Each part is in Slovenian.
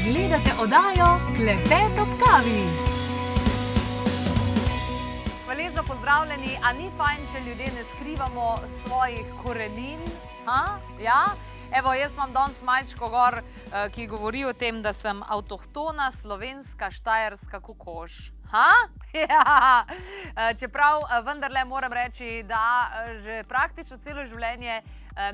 Gledate oddajo Klepet ob kavi. Hvaležno pozdravljeni, a ni fajn, če ljudje ne skrivamo svojih korenin? Ja? Evo, jaz imam danes majčko gor, ki govori o tem, da sem avtohtona slovenska štajerska kokoš. Ja. Čeprav vendarle moram reči, da že praktično celo življenje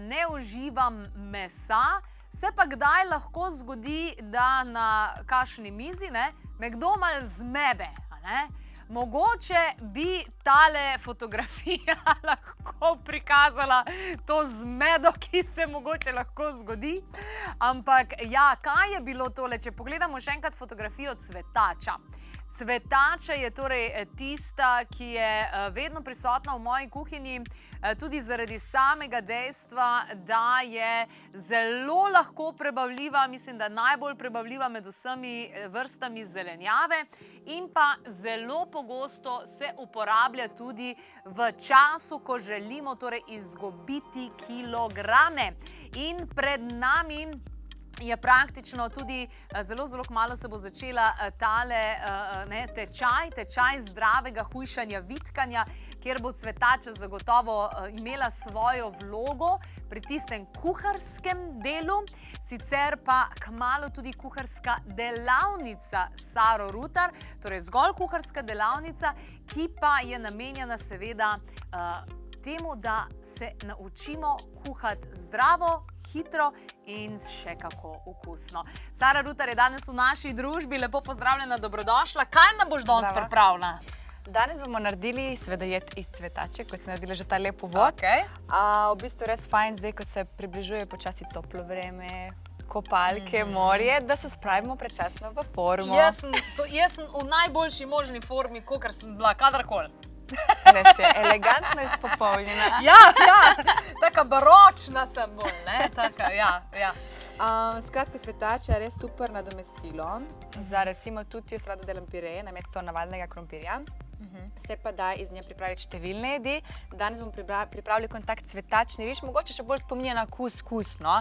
ne uživam mesa, se pa kdaj lahko zgodi, da na kakšni mizi me kdo malo zmede. Mogoče bi tale fotografija lahko prikazala to zmedo, ki se mogoče lahko zgodi. Ampak ja, kaj je bilo tole? Če pogledamo še enkrat fotografijo cvetača. Cvetača je torej tista, ki je vedno prisotna v moji kuhinji, tudi zaradi samega dejstva, da je zelo lahko prebavljiva, mislim, da najbolj prebavljiva med vsemi vrstami zelenjave in pa zelo pogosto se uporablja tudi v času, ko želimo torej izgubiti kilograme. In pred nami je praktično tudi zelo kmalu se bo začela tale tečaj zdravega hujšanja, vitkanja, kjer bo cvetača zagotovo imela svojo vlogo pri tistem kuharskem delu, sicer pa kmalu tudi kuharska delavnica Saro Rutar, torej zgolj kuharska delavnica, ki pa je namenjena seveda temu, da se naučimo kuhati zdravo, hitro in še kako okusno. Sara Rutar je danes v naši družbi, lepo pozdravljena, dobrodošla. Kaj nam boš danes pripravila? Danes bomo naredili seveda jed iz cvetače, kot si naredila že ta lep uvod. V bistvu res fajn, zdaj, ko se približuje počasi toplo vreme, kopalke, morje, da se spravimo predčasno v formo. Jaz sem v najboljši možni formi, kakor sem bila kadarkoli. Res je, elegantno izpopolnjena. Ja, taka baročna sem bolj, taka, ja. Skratka, cvetača je res super nadomestilo. Za recimo tudi jaz rada delam pireje namesto navadnega krompirja. Se pa da iz nje pripraviti številne jedi. Danes bomo pripravili kontakt cvetačni riž, mogoče še bolj spominja na kus, no.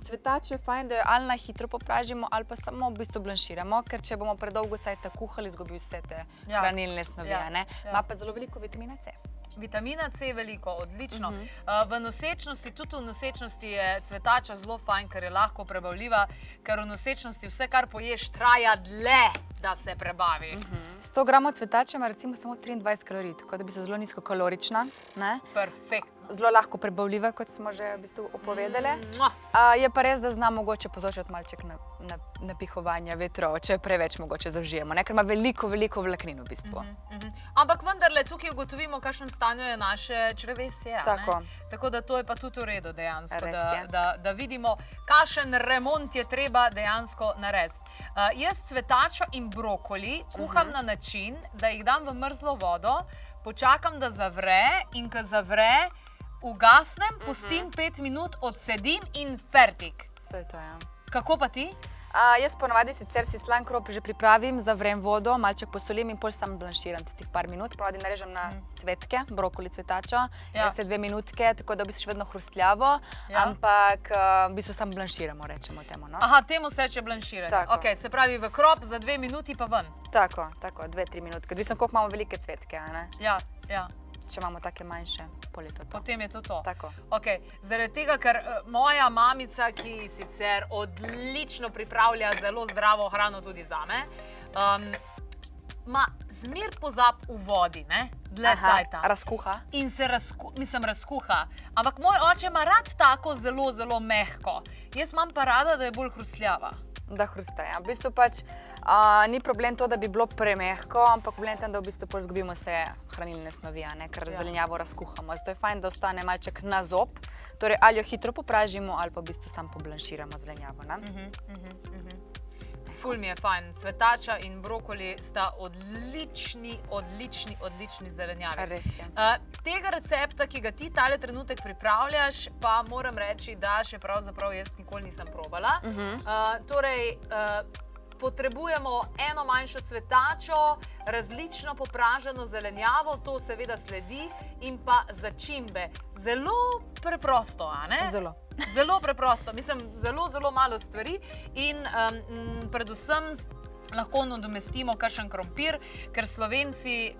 Cvetačo je fajn, da jo ali na hitro popražimo, ali pa samo v bistvu blanširamo, ker če bomo predolgo cajta kuhali, izgubi vse te hranilne snovi, ima pa zelo veliko vitamina C. Vitamina C je veliko, odlično. V nosečnosti, tudi v nosečnosti je cvetača zelo fajn, ker je lahko prebavljiva, ker v nosečnosti vse, kar poješ, traja dlje, da se prebavi. 100 gramov cvetača ima recimo samo 23 kalorij, tako da bi se zelo nizkokalorična. Perfektno. Zelo lahko prebavljiva, kot smo že v bistvu opovedali. Je pa res, da zna mogoče povzročati malček napihovanja vetrov, če preveč mogoče zaužijemo, ker ima veliko vlaknin v bistvu. Ampak vendarle tukaj ugotovimo, v kakšnem stanju je naše črevesje. Tako da to je pa tudi v redu dejansko, da vidimo, kakšen remont je treba dejansko narediti. Jaz cvetačo in brokoli kuham na način, da jih dam v mrzlo vodo, počakam, da zavre in ko zavre, ugasnem, pustim 5 minut, odsedim in fertik. To je to, ja. Kako pa ti? Jaz ponavadi sicer si slan krop že pripravim, zavrem vodo, malček posolim in pol sam blanširam tistih par minut. Ponavadi narežem na cvetke, brokoli, cvetačo, se 2 minutke, tako da v bistvu še vedno hrustljavo, ampak v bistvu sam blanširamo, rečemo temu. Aha, temu se reče blanširanje. Ok, se pravi v krop, za 2 minuti pa ven. Tako, 2-3 minutke. Odvisno, koliko imamo velike cvetke, Ja. Če imamo take manjše, pol je to to. Potem je to to. Tako. Ok, zaradi tega, ker moja mamica, ki sicer odlično pripravlja zelo zdravo hrano tudi zame, ma zmer pozab v vodi, dlje cajta. Razkuha. In se razkuha. Ampak moj oče ima rad tako zelo mehko. Jaz imam pa rada, da je bolj hrustljava. Da hrusta, ja. V bistvu pač ni problem to, da bi bilo premehko, ampak problem je tam, da v bistvu izgubimo vse hranilne snovi, ker zelenjavo razkuhamo. Zato je fajn, da ostane malček na zob, torej ali jo hitro popražimo, ali pa v bistvu sam poblanširamo zelenjavo. Ful mi je fajn. Cvetača in brokoli sta odlični zelenjavi. Res je. Tega recepta, ki ga ti tale trenutek pripravljaš, pa moram reči, da še pravzaprav jaz nikoli nisem probala. Torej, potrebujemo eno manjšo cvetačo, različno popraženo zelenjavo, to seveda sledi, in pa začimbe. Zelo preprosto, a ne? Zelo. Zelo preprosto, mislim, zelo, zelo malo stvari in predvsem lahko nadomestimo kakšen krompir, ker Slovenci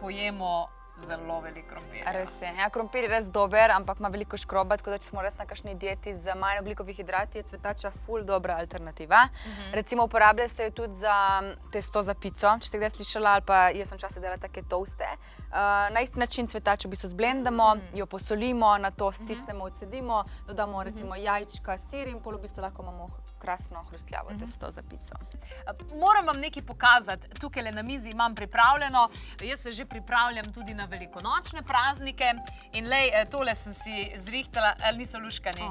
pojemo zelo veliko krompirja. Res je. Ja, krompir je res dober, ampak ima veliko škroba, tako da če smo res na kakšni dieti z manj ogljikovih hidratov, je cvetača ful dobra alternativa. Recimo uporablja se jo tudi za testo za pico, če ste kdaj slišala, ali pa jaz sem včasih delala take toaste. Na isti način cvetačo v bistvu zblendamo, jo posolimo, nato stisnemo, odcedimo, dodamo recimo jajčka, sir in pol v bistvu lahko imamo krasno hrustljavo testo za pico. Moram vam nekaj pokazati. Tukaj na mizi imam pripravljeno. Jaz se že pripravljam tudi na velikonočne praznike in lej, tole sem si zrihtala, ali niso luškani?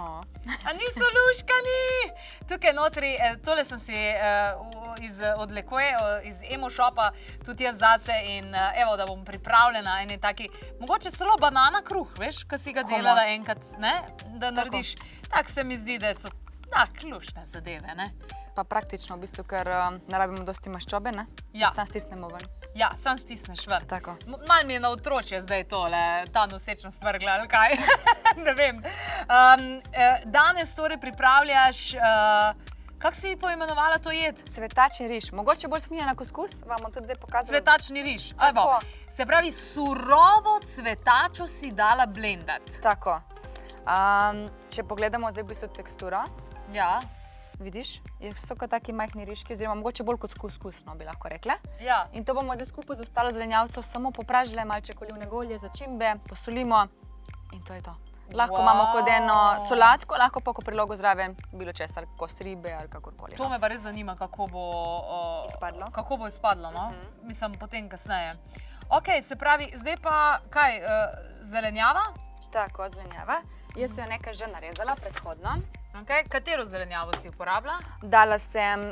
Ali niso luškani? Tukaj notri, tole sem si od Lekoje, iz Emo shopa, tudi jaz zase in evo, da bom pripravljena eni taki, mogoče celo banana kruh, veš, ko si ga delala enkrat, ne? Da narediš, tako se mi zdi, da so lušne zadeve, ne? Pa praktično v bistvu, ker ne rabimo dosti maščobe, ne? Ja. Sam stisnemo ven. Ja, sam stisneš ven. Tako. Mal mi je na otročje zdaj tole, ta nosečno stvrgla, ali kaj? Ne vem. Danes torej pripravljaš, kako si poimenovala to jed? Cvetačni riž. Mogoče bolj spominja na kuskus, vam bom tudi zdaj pokazala. Cvetačni riž. Evo, se pravi, surovo cvetačo si dala blendati. Tako. Če pogledamo zdaj v bistvu teksturo, Ja. vidiš, so kot taki majhni rižki, oziroma mogoče bolj kot kuskusno, bi lahko rekla. Ja. In to bomo zdaj skupaj z ostalo zelenjavco samo popražile, malček olivnega olja, začimbe, posolimo in to je to. Lahko imamo kot eno solatko, lahko pa kot prilogo zraven bilo česa, kos ribe ali kakorkoli. To me pa res zanima, kako bo Izpadlo. Kako bo izpadlo, no? Mislim, potem kasneje. Ok, se pravi, zdaj pa kaj, zelenjava? Tako, zelenjava. Jaz sem jo nekaj že narezala predhodno. Okay. Katero zelenjavo si uporabila? Dala sem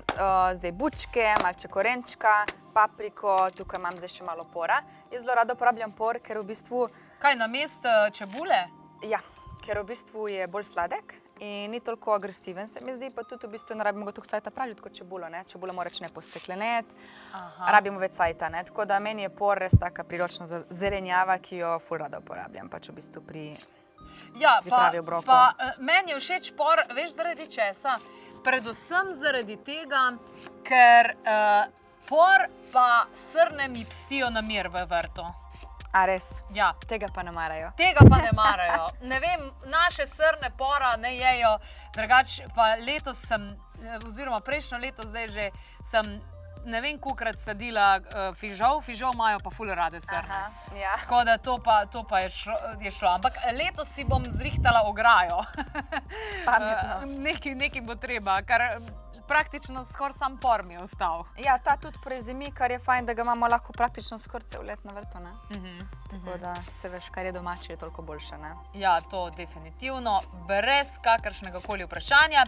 zdaj bučke, malček korenčka, papriko, tukaj imam zdaj še malo pora. Jaz zelo rada uporabljam por, ker v bistvu, Kaj, namesto čebule? ja, ker v bistvu je bolj sladek in ni toliko agresiven, se mi zdi, pa tudi v bistvu ne rabimo ga toliko cajta pražiti kot čebulo, ne? Čebula mora ne posteklenet, rabimo več cajta, ne? Tako da meni je por res taka priročna zelenjava, ki jo ful rada uporabljam, pač v bistvu pri Ja, pripravi obrokov. meni je všeč por, veš zaradi česa? Predvsem zaradi tega, ker por pa srne mi pstijo na mir v vrtu. A res? Ja. Tega pa ne marajo. Tega pa ne marajo. Ne vem, naše srne pora ne jejo, drugače pa letos sem, oziroma prejšnjo leto zdaj že sem ne vem kolikrat sadila fižol, fižol imajo pa ful rade srne. Aha, ja. Tako da to pa je šlo. Ampak letos si bom zrihtala ograjo. Pametno. Nekaj bo treba, ker praktično skoraj sam por mi je ostal. Ja, ta tudi prezimi, kar je fajn, da ga imamo lahko praktično skoraj cel let na vrtu, ne? Tako da se veš, kar je domače, je toliko boljše, ne? Ja, to definitivno, brez kakršnega koli vprašanja.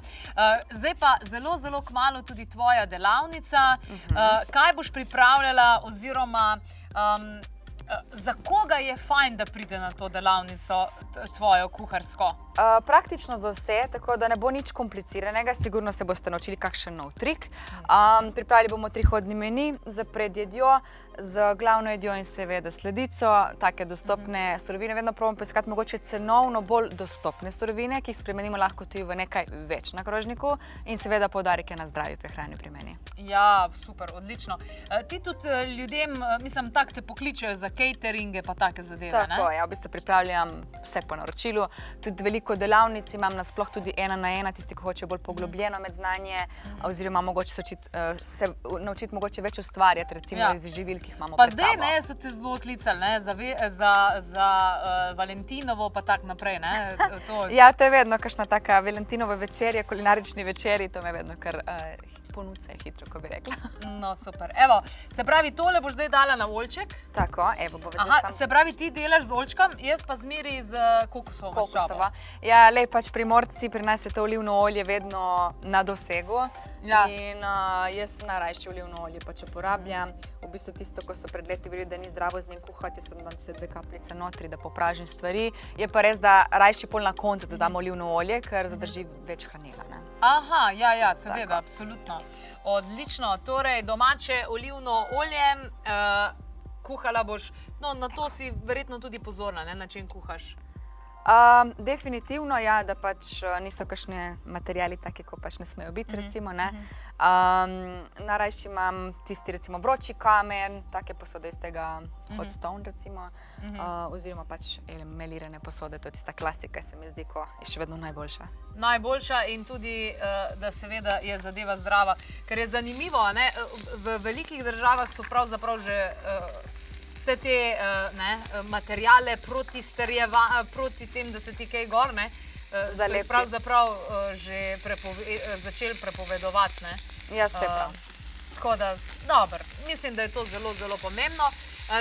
Zdaj pa zelo, zelo kmalu tudi tvoja delavnica. Kaj boš pripravljala oziroma za koga je fajn, da pride na to delavnico tvojo kuharsko? Praktično za vse, tako da ne bo nič kompliciranega, sigurno se boste naučili kakšen nov trik. Pripravili bomo 3-hodni meni z predjedjo, z glavno jedjo in seveda sledico, take dostopne surovine. Vedno probamo poiskati mogoče cenovno bolj dostopne surovine, ki jih spremenimo lahko tudi v nekaj več na krožniku in seveda poudarek je na zdravi prehrani pri meni. Ja, super, odlično. Ti tudi ljudem, mislim, tako te pokličejo za cateringe pa take zadeve, ne? Tako, ja, v bistvu pripravljam vse po naročilu. Tudi veliko delavnic imam nasploh tudi 1-na-1, tisti, ki hoče bolj poglobljeno med znanje, oziroma mogoče se naučiti mogoče več ustvarjati, recimo iz živil, ki jih imamo pred sabo. Pa zdaj ne, so te zelo klicali, ne, za Valentinovo pa tak naprej, ne? Ja, to je vedno kakšna taka Valentinova večerja, kulinarični večerji, to me vedno kar ponuca hitro, ko bi rekla. No, super. Evo, se pravi, tole boš zdaj dala na oljček. Tako, evo, bo Aha, se pravi, ti delaš z oljčkom, jaz pa zmeri z kokosovo maščobo. Ja, lej, pač primorci, pri nas je to olivno olje vedno na dosegu. Ja. In jaz najrajše olivno olje pač uporabljam. V bistvu tisto, ko so pred leti verjeli, da ni zdravo z njim kuhati, jaz vedno dam se 2 kapljice notri, da popražim stvari. Je pa res, da rajše pol na koncu dodam olivno olje, ker zadrži več hranila, ne? Aha, ja, seveda, absolutno. Odlično, torej domače olivno olje, kuhala boš, no na to si verjetno tudi pozorna, ne, na čem kuhaš? Definitivno, ja, da pač niso kakšni materiali taki, ko pač ne smejo biti, recimo, ne. Najrajši imam tisti, recimo, vroči kamen, take posode iz tega hot stone, recimo, oziroma pač melirane posode, to je tista klasika, se mi zdi, ko je še vedno najboljša. Najboljša in tudi, da seveda je zadeva zdrava. Ker je zanimivo, ne, v velikih državah so pravzaprav že vse te materijale proti tem, da se ti kaj gor, ne, so jih pravzaprav že začeli prepovedovati, ne. Ja, se prav. Tako da, dobro, mislim, da je to zelo, zelo pomembno.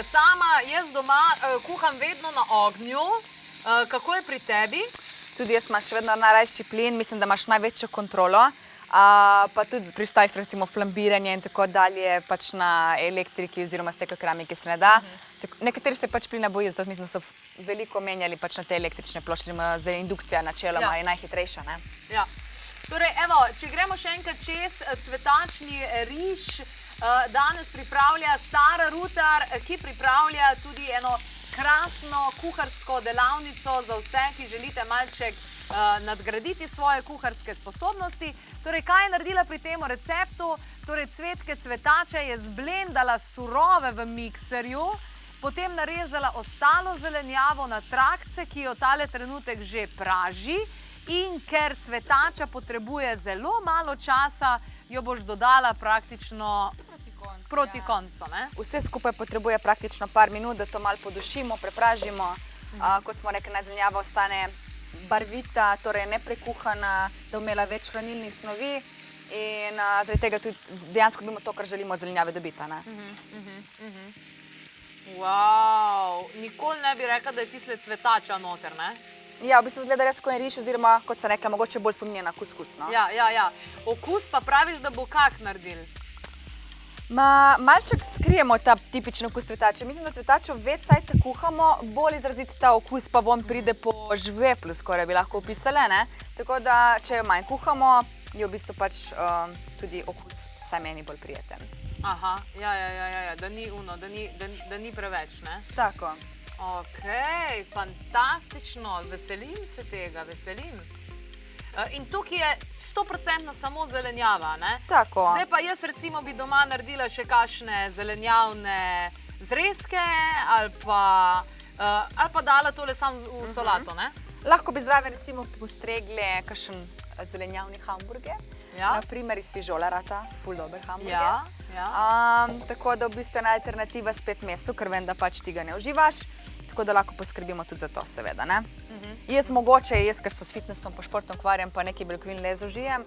Sama, jaz doma kuham vedno na ognju. Kako je pri tebi? Tudi jaz imam še vedno najrajši plin, mislim, da imaš največjo kontrolo. Pa tudi pristaj se recimo flambiranje in tako dalje, pač na elektriki oziroma steklokeramiki se ne da. Nekateri se pač plina bojijo, zato mislim, da so veliko menjali pač na te električne plošče, za indukcija načeloma je najhitrejša, ne? Ja. Torej, evo, če gremo še enkrat čez cvetačni riž, danes pripravlja Sara Rutar, ki pripravlja tudi eno krasno kuharsko delavnico za vse, ki želite malček nadgraditi svoje kuharske sposobnosti. Torej, kaj je naredila pri tem receptu? Torej, cvetke cvetače je zblendala surove v mikserju, potem narezala ostalo zelenjavo na trakce, ki jo tale trenutek že praži, in ker cvetača potrebuje zelo malo časa, jo boš dodala praktično proti koncu, ne? Vse skupaj potrebuje praktično par minut, da to malo podušimo, prepražimo. Kot smo rekli, naj zelenjava ostane barvita, torej neprekuhana, da bo imela več hranilnih snovi in zaradi tega tudi dejansko dobimo to, kar želimo od zelenjave dobiti, ne? Wow, nikoli ne bi rekla, da je tisle cvetača noter, ne? Ja, v bistvu zgleda res, ko je riž, oziroma, kot sem rekla, mogoče bolj spominja na kuskus, no? Ja. Okus pa praviš, da bo kak naredil? Malček skrijemo ta tipični okus cvetače. Mislim, da cvetačo več cajta kuhamo, bolj izraziti ta okus pa von pride po žveplu, skoraj bi lahko opisali, ne? Tako da, če jo manj kuhamo, je v bistvu pač tudi okus saj meni bolj prijeten. Aha, ja, da ni uno, da ni preveč, ne? Tako. Okej, fantastično, veselim se tega, veselim. In tukaj je 100% samo zelenjava, ne? Tako. Zdaj pa jaz recimo bi doma naredila še kakšne zelenjavne zrezke ali pa dala tole samo v solato, ne? Lahko bi zraven recimo postregle kakšen zelenjavni hamburger. Na primer iz fižola rata, ful dober hamburger. Tako da v bistvu ena alternativa spet mesu, ker vem, da pač ti ga ne uživaš. Tako da lahko poskrbimo tudi za to, seveda, ne? Jaz mogoče, ker se s fitnessom pa športom ukvarjam, pa nekaj beljakovin le zaužijem,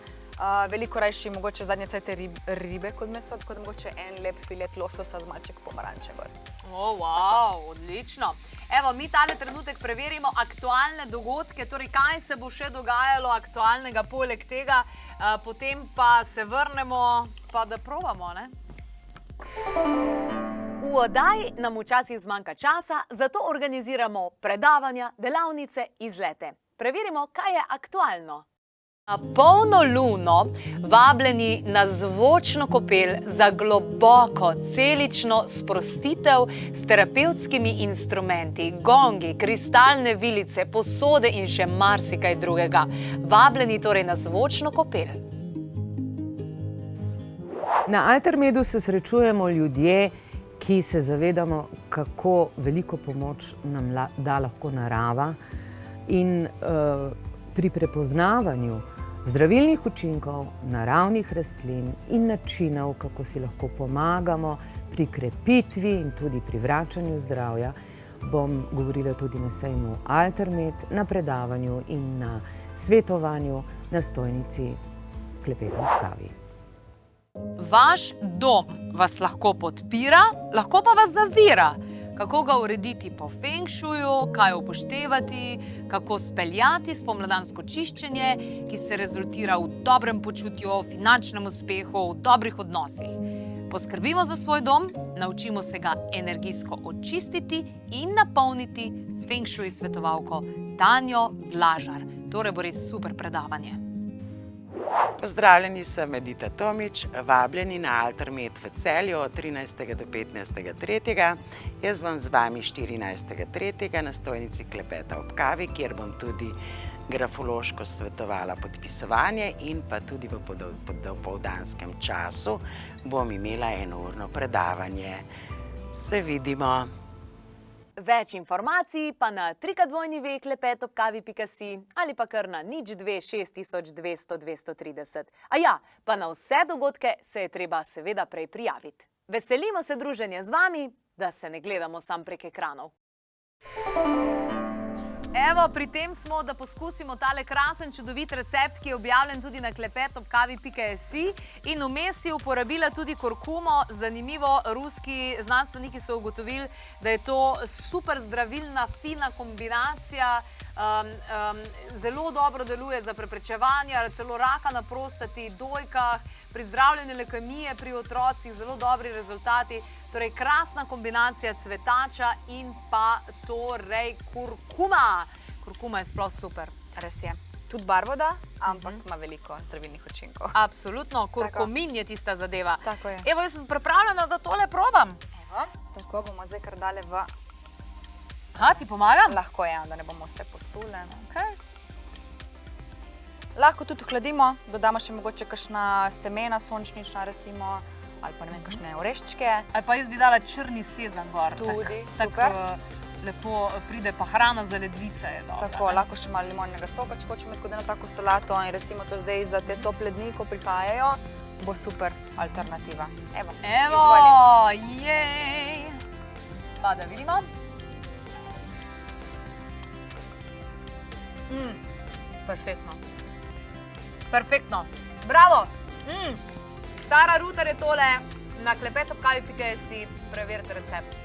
veliko rajši mogoče zadnje cajte ribe kot meso, tako da mogoče en lep filet lososa z malček pomaranče gor. Wow, odlično. Evo, mi tale trenutek preverimo aktualne dogodke, torej kaj se bo še dogajalo aktualnega poleg tega, potem pa se vrnemo, pa da probamo, ne? V oddaji nam včasih zmanjka časa, zato organiziramo predavanja, delavnice, izlete. Preverimo, kaj je aktualno. Na polno luno vabljeni na zvočno kopel za globoko celično sprostitev s terapevtskimi instrumenti, gongi, kristalne vilice, posode in še marsikaj drugega. Vabljeni torej na zvočno kopel. Na Altermedu se srečujemo ljudje, ki se zavedamo, kako veliko pomoč nam da lahko narava in pri prepoznavanju zdravilnih učinkov naravnih rastlin in načinov, kako si lahko pomagamo pri krepitvi in tudi pri vračanju zdravja, bom govorila tudi na sejmu Altermed, na predavanju in na svetovanju na stojnici Klepeta ob kavi. Vaš dom vas lahko podpira, lahko pa vas zavira. Kako ga urediti po feng shuju, kaj upoštevati, kako speljati spomladansko čiščenje, ki se rezultira v dobrem počutju, finančnem uspehu, v dobrih odnosih. Poskrbimo za svoj dom, naučimo se ga energijsko očistiti in napolniti s feng shui svetovalko Tanjo Glažar. Torej bo res super predavanje. Pozdravljeni, sem Edita Tomič, vabljeni na Altermed v Celju od 13. do 15. 3. Jaz bom z vami 14. 3. na stojnici Klepeta ob kavi, kjer bom tudi grafološko svetovala podpisovanje in pa tudi v dopoldanskem času bom imela enourno predavanje. Se vidimo! Več informacij pa na www.klepetobkavi.si ali pa kar na 02 6200 230. A ja, pa na vse dogodke se je treba seveda prej prijaviti. Veselimo se druženja z vami, da se ne gledamo sam prek ekranov. Evo, pri tem smo, da poskusimo tale krasen, čudovit recept, ki je objavljen tudi na klepetobkavi.si in vmes si uporabila tudi kurkumo. Zanimivo, ruski znanstveniki so ugotovili, da je to super zdravilna, fina kombinacija. Zelo dobro deluje za preprečevanje, celo raka na prostati, dojkah, pri zdravljenju leukemije pri otrocih, zelo dobri rezultati. Torej, krasna kombinacija cvetača in pa torej kurkuma. Kurkuma je sploh super. Res je. Tudi barvo da, ampak ima veliko zdravilnih učinkov. Absolutno, kurkumin je tista zadeva. Tako je. Evo, jaz sem pripravljena, da tole probam. Evo, tako bomo zdaj kar dali v... Aha, ti pomagam? Lahko je, da ne bomo vse posule. Lahko tudi ohladimo, dodamo še mogoče kakšna semena sončnična recimo, ali pa ne vem, kakšne oreščke. Ali pa jaz bi dala črni sezam gor. Tudi, super. Tako lepo pride, pa hrana za ledvice je dobra. Tako, lahko še malo limonjega soka, če hočemo imeti kot eno tako solato in recimo to zdaj za te tople dni, ko prihajajo, bo super alternativa. Evo, jej! Pa da vidimo. Perfektno. Perfektno. Bravo! Sara Rutar je tole na klepetobkavi.si. Preverite recept.